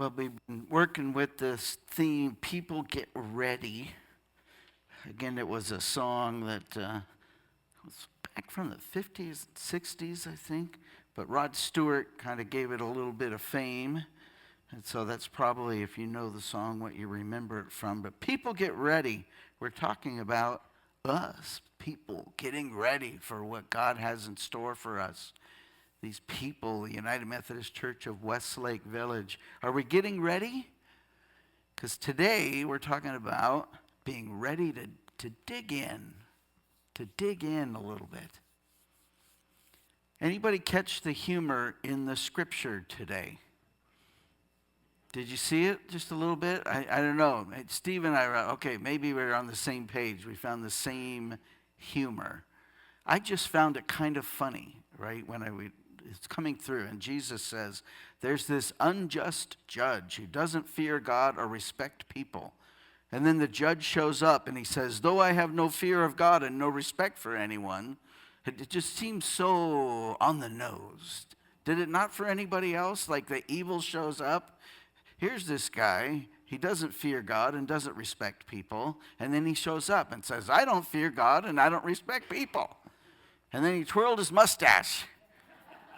Well, we've been working with this theme, People Get Ready. Again, it was a song that was back from the 50s, 60s, I think. But Rod Stewart kind of gave it a little bit of fame. And so that's probably, if you know the song, what you remember it from. But people get ready. We're talking about us, people getting ready for what God has in store for us. These people, the United Methodist Church of Westlake Village. Are we getting ready? Because today we're talking about being ready to dig in a little bit. Anybody catch the humor in the scripture today? Did you see it just a little bit? I don't know. Steve and I were, okay, maybe we're on the same page. We found the same humor. I just found it kind of funny, right, it's coming through, and Jesus says, there's this unjust judge who doesn't fear God or respect people. And then the judge shows up, and he says, though I have no fear of God and no respect for anyone, it just seems so on the nose. Did it not for anybody else? Like the evil shows up. Here's this guy. He doesn't fear God and doesn't respect people. And then he shows up and says, I don't fear God and I don't respect people. And then he twirled his mustache.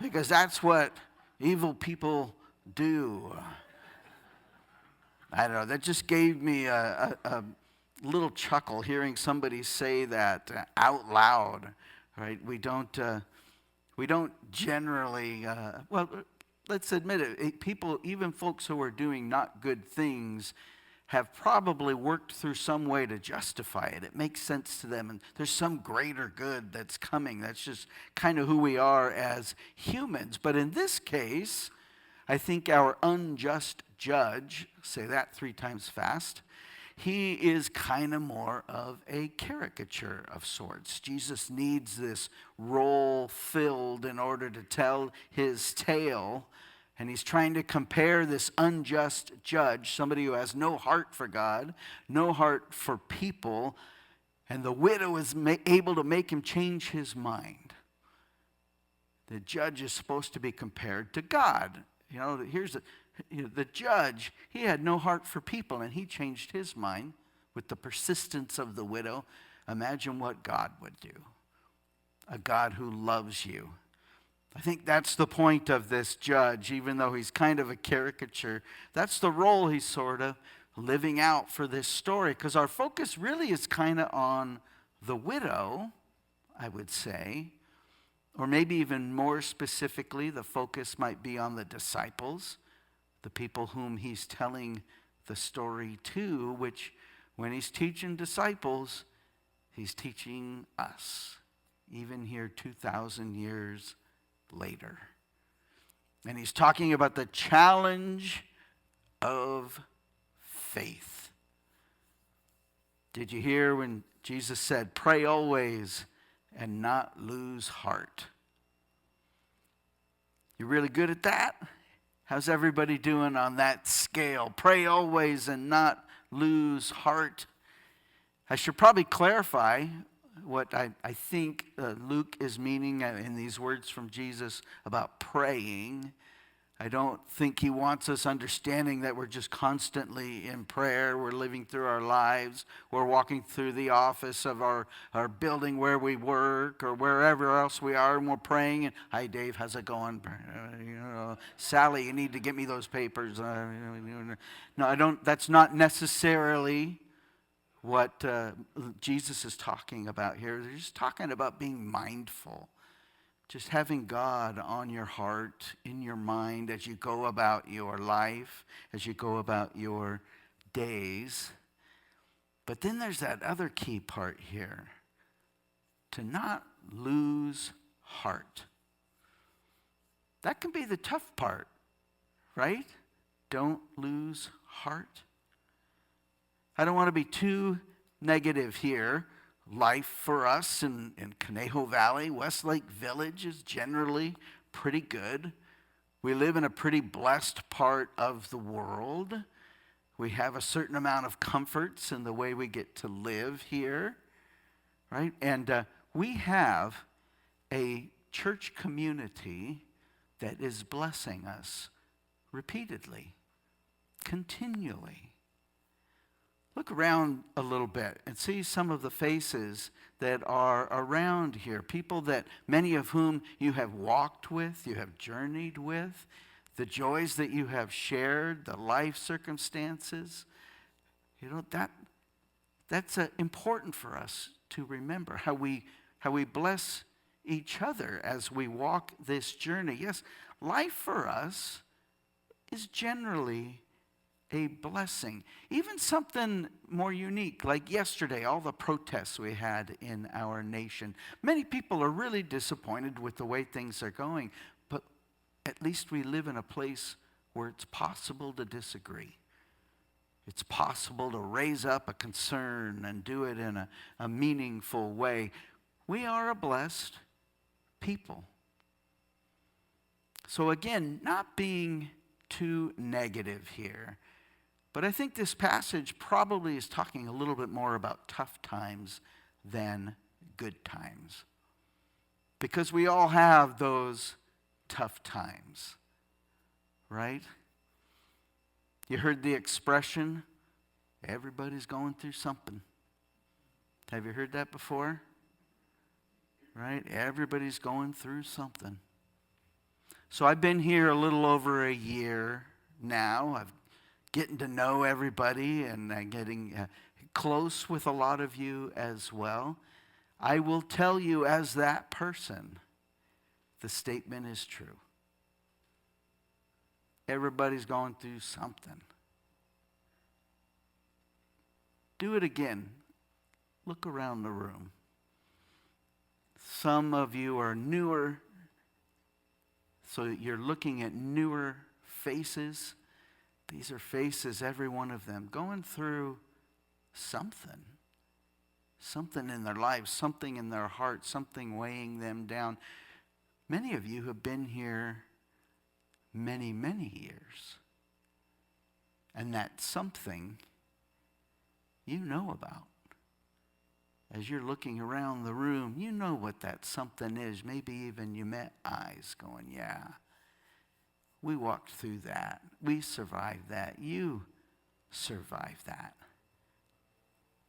Because that's what evil people do. I don't know, that just gave me a little chuckle hearing somebody say that out loud, right? We don't generally, let's admit it, people, even folks who are doing not good things, have probably worked through some way to justify it. It makes sense to them, and there's some greater good that's coming. That's just kind of who we are as humans. But in this case, I think our unjust judge, say that 3 times fast, he is kind of more of a caricature of sorts. Jesus needs this role filled in order to tell his tale. And he's trying to compare this unjust judge, somebody who has no heart for God, no heart for people, and the widow is able to make him change his mind. The judge is supposed to be compared to God. You know, the judge, he had no heart for people, and he changed his mind with the persistence of the widow. Imagine what God would do. A God who loves you. I think that's the point of this judge, even though he's kind of a caricature. That's the role he's sort of living out for this story, because our focus really is kind of on the widow, I would say. Or maybe even more specifically, the focus might be on the disciples, the people whom he's telling the story to, which when he's teaching disciples, he's teaching us, even here 2,000 years later. And he's talking about the challenge of faith. Did you hear when Jesus said, pray always and not lose heart? You really good at that? How's everybody doing on that scale? Pray always and not lose heart. I should probably clarify what I think Luke is meaning in these words from Jesus about praying. I don't think he wants us understanding that we're just constantly in prayer. We're living through our lives. We're walking through the office of our building where we work or wherever else we are, and we're praying. And, hi, Dave, how's it going? Sally, you need to get me those papers. No, I don't. That's not necessarily what Jesus is talking about here. They're just talking about being mindful. Just having God on your heart, in your mind, as you go about your life, as you go about your days. But then there's that other key part here. To not lose heart. That can be the tough part, right? Don't lose heart. I don't want to be too negative here. Life for us in Conejo Valley, Westlake Village is generally pretty good. We live in a pretty blessed part of the world. We have a certain amount of comforts in the way we get to live here, right? And we have a church community that is blessing us repeatedly. continually. Look around a little bit and see some of the faces that are around here. People that many of whom you have walked with, you have journeyed with, the joys that you have shared, the life circumstances. You know, that's important for us to remember, how we bless each other as we walk this journey. Yes, life for us is generally a blessing. Even something more unique, like yesterday, all the protests we had in our nation. Many people are really disappointed with the way things are going, but at least we live in a place where it's possible to disagree. It's possible to raise up a concern and do it in a meaningful way. We are a blessed people. So again, not being too negative here, but I think this passage probably is talking a little bit more about tough times than good times. Because we all have those tough times, right? You heard the expression, everybody's going through something. Have you heard that before? Right? Everybody's going through something. So I've been here a little over a year now. I'm getting to know everybody and getting close with a lot of you as well. I will tell you, as that person, the statement is true. Everybody's going through something. Do it again. Look around the room. Some of you are newer, so you're looking at newer faces. These are faces, every one of them, going through something. Something in their lives, something in their heart, something weighing them down. Many of you have been here many, many years. And that something you know about. As you're looking around the room, you know what that something is. Maybe even you met eyes going, yeah, we walked through that. We survived that. You survived that.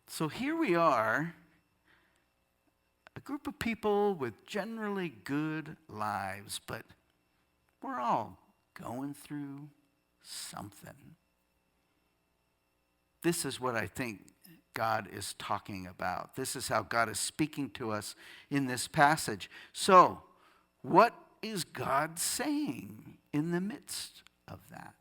So here we are, a group of people with generally good lives, but we're all going through something. This is what I think God is talking about. This is how God is speaking to us in this passage. So, what is God saying in the midst of that?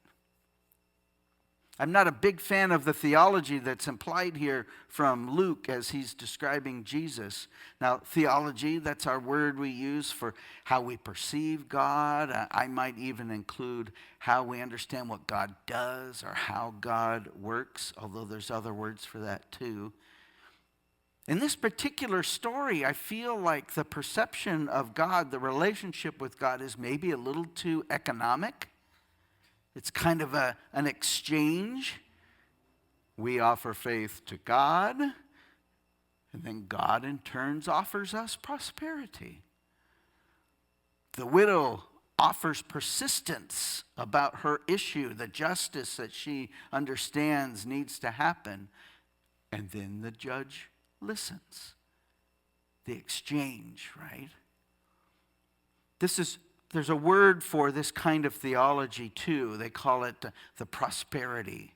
I'm not a big fan of the theology that's implied here from Luke as he's describing Jesus. Now, theology, that's our word we use for how we perceive God. I might even include how we understand what God does or how God works, although there's other words for that too. In this particular story, I feel like the perception of God, the relationship with God, is maybe a little too economic. It's kind of an exchange. We offer faith to God, and then God in turn offers us prosperity. The widow offers persistence about her issue, the justice that she understands needs to happen, and then the judge listens. The exchange, right? There's a word for this kind of theology too. They call it the prosperity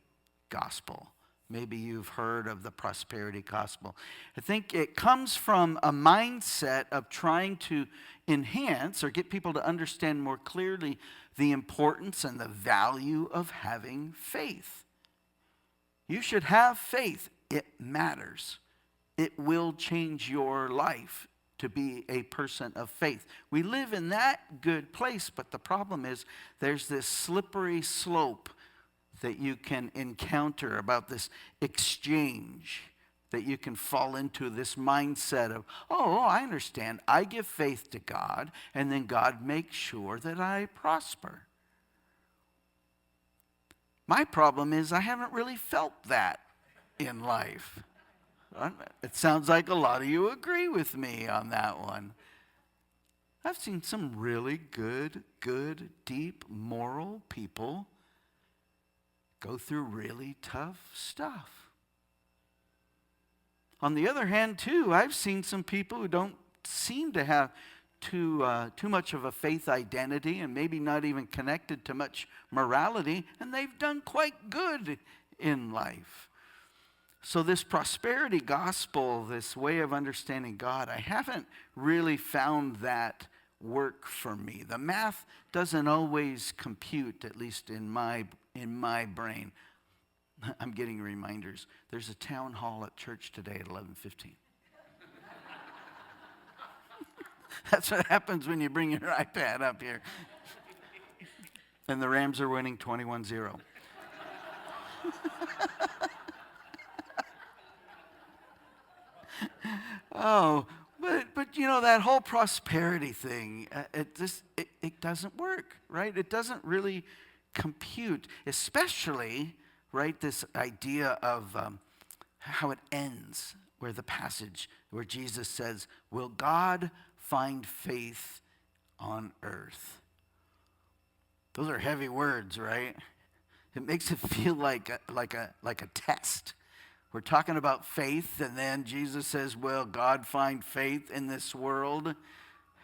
gospel. Maybe you've heard of the prosperity gospel. I think it comes from a mindset of trying to enhance or get people to understand more clearly the importance and the value of having faith. You should have faith. It matters. It will change your life to be a person of faith. We live in that good place, but the problem is there's this slippery slope that you can encounter about this exchange, that you can fall into this mindset of, oh, I understand. I give faith to God, and then God makes sure that I prosper. My problem is I haven't really felt that in life. It sounds like a lot of you agree with me on that one. I've seen some really good, deep, moral people go through really tough stuff. On the other hand, too, I've seen some people who don't seem to have too much of a faith identity and maybe not even connected to much morality, and they've done quite good in life. So this prosperity gospel, this way of understanding God, I haven't really found that work for me. The math doesn't always compute, at least in my brain. I'm getting reminders. There's a town hall at church today at 11:15. That's what happens when you bring your iPad up here. And the Rams are winning 21-0. Oh, but you know, that whole prosperity thing, it doesn't work, right? It doesn't really compute, especially, right, this idea of how it ends, where the passage where Jesus says, will God find faith on earth? Those are heavy words, right? It makes it feel like a test. We're talking about faith, and then Jesus says, will God find faith in this world?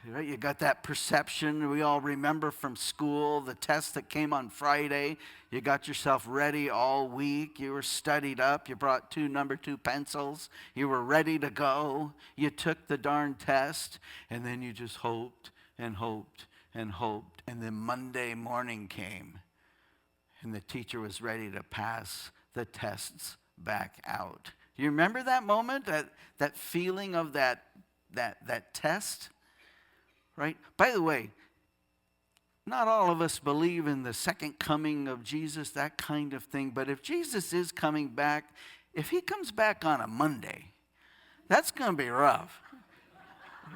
Right? You got that perception we all remember from school, the test that came on Friday. You got yourself ready all week. You were studied up. You brought 2 number 2 pencils. You were ready to go. You took the darn test, and then you just hoped and hoped and hoped. And then Monday morning came, and the teacher was ready to pass the tests back out. Do you remember that moment, that feeling of that test? Right? By the way, not all of us believe in the second coming of Jesus, that kind of thing. But if Jesus is coming back, if he comes back on a Monday, that's going to be rough.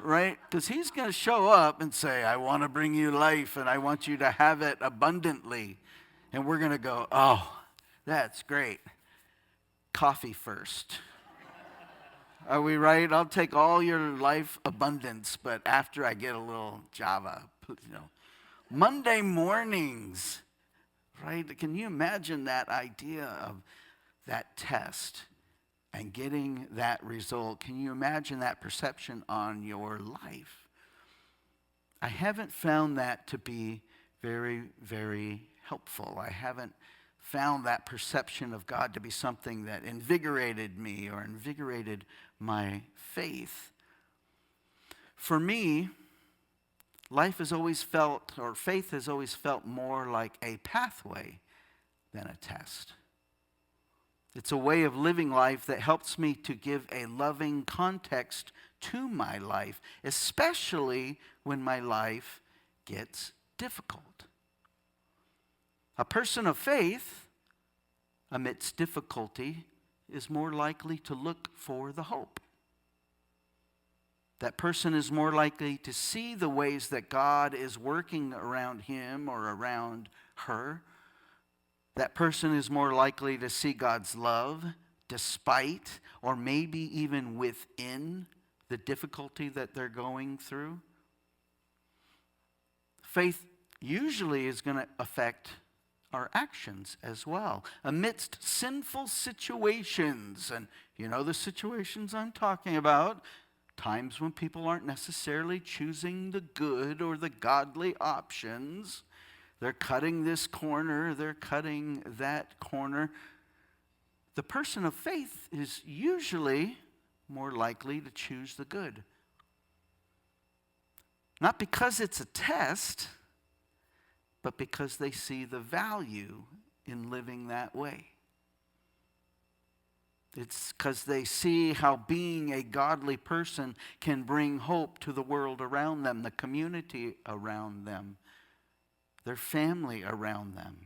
Right? Because he's going to show up and say, I want to bring you life and I want you to have it abundantly. And we're going to go, oh, that's great. Coffee first. Are we right? I'll take all your life abundance, but after I get a little Java, you know. Monday mornings, right? Can you imagine that idea of that test and getting that result? Can you imagine that perception on your life? I haven't found that to be very, very helpful. I haven't found that perception of God to be something that invigorated me or invigorated my faith. For me, life has always felt, or faith has always felt more like a pathway than a test. It's a way of living life that helps me to give a loving context to my life, especially when my life gets difficult. A person of faith, amidst difficulty, is more likely to look for the hope. That person is more likely to see the ways that God is working around him or around her. That person is more likely to see God's love despite or maybe even within the difficulty that they're going through. Faith usually is going to affect our actions as well. Amidst sinful situations, and you know the situations I'm talking about, times when people aren't necessarily choosing the good or the godly options. They're cutting this corner, they're cutting that corner. The person of faith is usually more likely to choose the good. Not because it's a test, but because they see the value in living that way. It's because they see how being a godly person can bring hope to the world around them, the community around them, their family around them.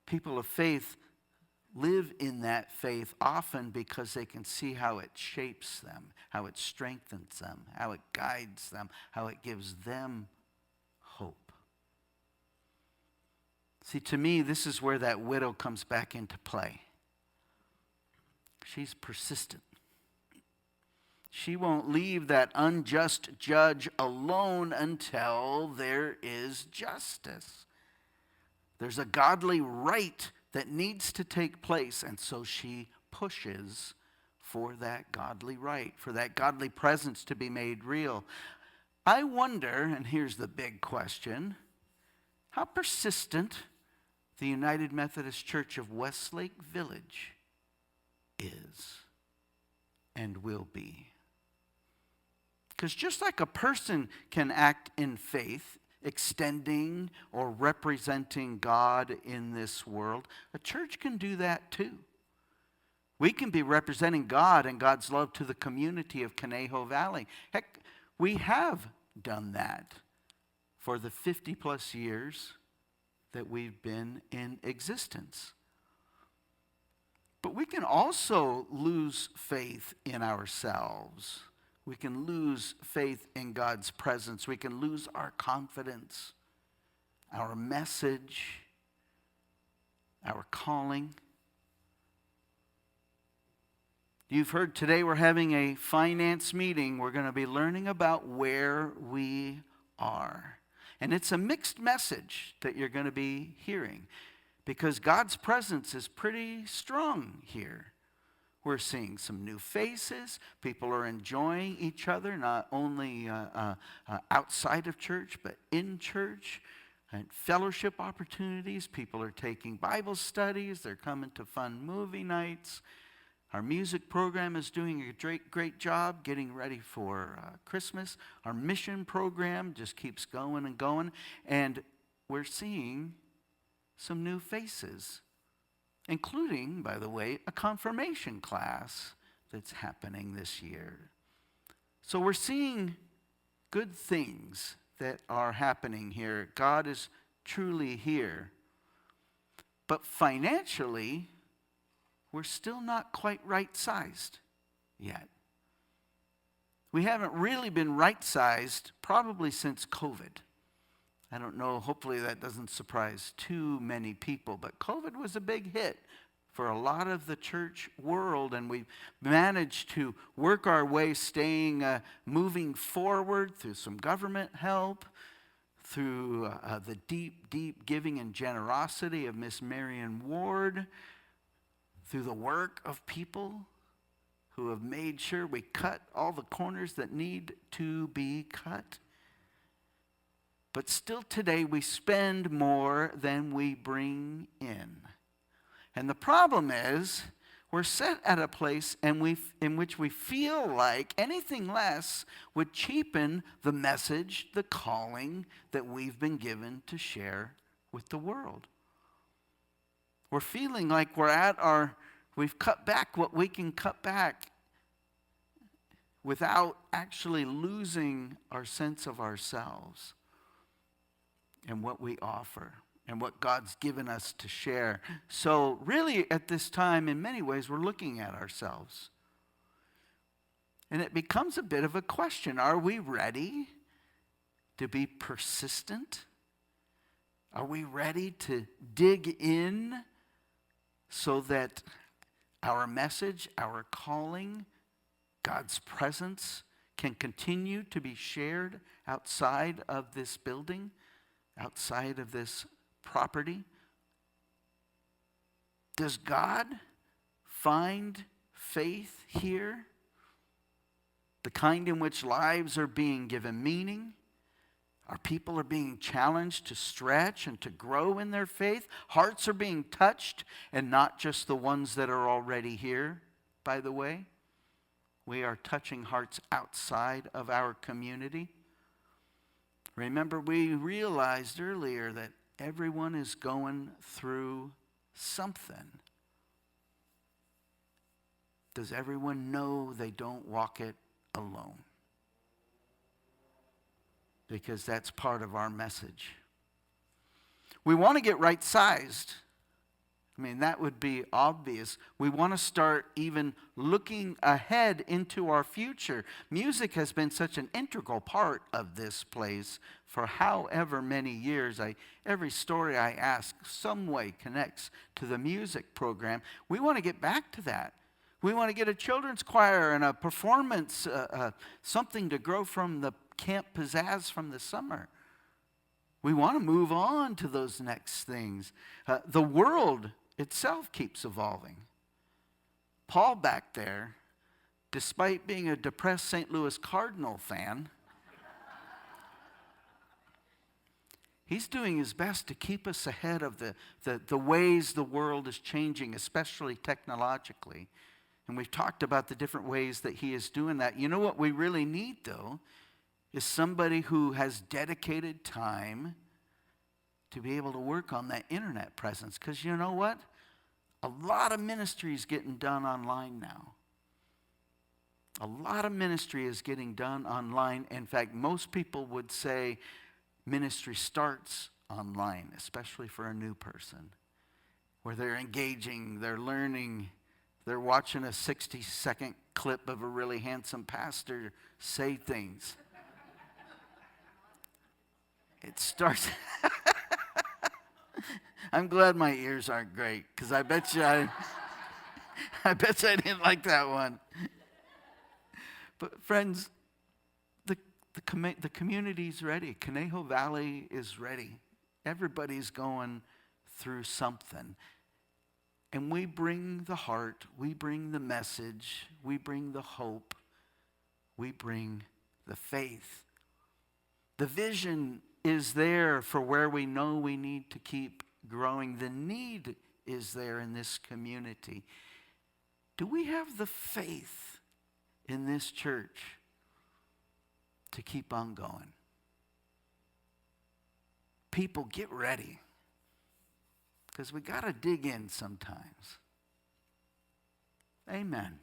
People of faith live in that faith often because they can see how it shapes them, how it strengthens them, how it guides them, how it gives them hope. See, to me, this is where that widow comes back into play. She's persistent. She won't leave that unjust judge alone until there is justice. There's a godly right that needs to take place, and so she pushes for that godly right, for that godly presence to be made real. I wonder, and here's the big question, how persistent the United Methodist Church of Westlake Village is and will be. Because just like a person can act in faith, extending or representing God in this world, a church can do that too. We can be representing God and God's love to the community of Conejo Valley. Heck, we have done that for the 50 plus years that we've been in existence. But we can also lose faith in ourselves. We can lose faith in God's presence. We can lose our confidence, our message, our calling. You've heard today we're having a finance meeting. We're going to be learning about where we are. And it's a mixed message that you're going to be hearing because God's presence is pretty strong here. We're seeing some new faces. People are enjoying each other, not only outside of church, but in church. And fellowship opportunities. People are taking Bible studies. They're coming to fun movie nights. Our music program is doing a great job getting ready for Christmas. Our mission program just keeps going and going. And we're seeing some new faces, including, by the way, a confirmation class that's happening this year. So we're seeing good things that are happening here. God is truly here. But financially, we're still not quite right-sized yet. We haven't really been right-sized probably since COVID. I don't know, hopefully that doesn't surprise too many people, but COVID was a big hit for a lot of the church world, and we managed to work our way moving forward through some government help, through the deep giving and generosity of Miss Marion Ward, through the work of people who have made sure we cut all the corners that need to be cut. But still today we spend more than we bring in. And the problem is we're set at a place in which we feel like anything less would cheapen the message, the calling that we've been given to share with the world. We're feeling like we've cut back what we can cut back without actually losing our sense of ourselves and what we offer and what God's given us to share. So really at this time, in many ways, we're looking at ourselves. And it becomes a bit of a question. Are we ready to be persistent? Are we ready to dig in so that our message, our calling, God's presence can continue to be shared outside of this building, outside of this property? Does God find faith here? The kind in which lives are being given meaning? Our people are being challenged to stretch and to grow in their faith. Hearts are being touched, and not just the ones that are already here, by the way. We are touching hearts outside of our community. Remember, we realized earlier that everyone is going through something. Does everyone know they don't walk it alone? Because that's part of our message. We want to get right-sized. I mean, that would be obvious. We want to start even looking ahead into our future. Music has been such an integral part of this place for however many years. Every story I ask some way connects to the music program. We want to get back to that. We want to get a children's choir and a performance, something to grow from the Camp Pizzazz from the summer. We want to move on to those next things. The world itself keeps evolving. Paul back there, despite being a depressed St. Louis Cardinal fan, he's doing his best to keep us ahead of the ways the world is changing, especially technologically. And we've talked about the different ways that he is doing that. You know what we really need, though, is somebody who has dedicated time to be able to work on that internet presence. Because you know what? A lot of ministry is getting done online now. A lot of ministry is getting done online. In fact, most people would say ministry starts online, especially for a new person, where they're engaging, they're learning, they're watching a 60-second clip of a really handsome pastor say things. It starts... I'm glad my ears aren't great, because I bet you I didn't like that one. But friends, the community's ready. Conejo Valley is ready. Everybody's going through something. And we bring the heart, we bring the message, we bring the hope, we bring the faith. The vision is there for where we know we need to keep growing. The need is there in this community. Do we have the faith in this church to keep on going? People, get ready, because we got to dig in sometimes. Amen.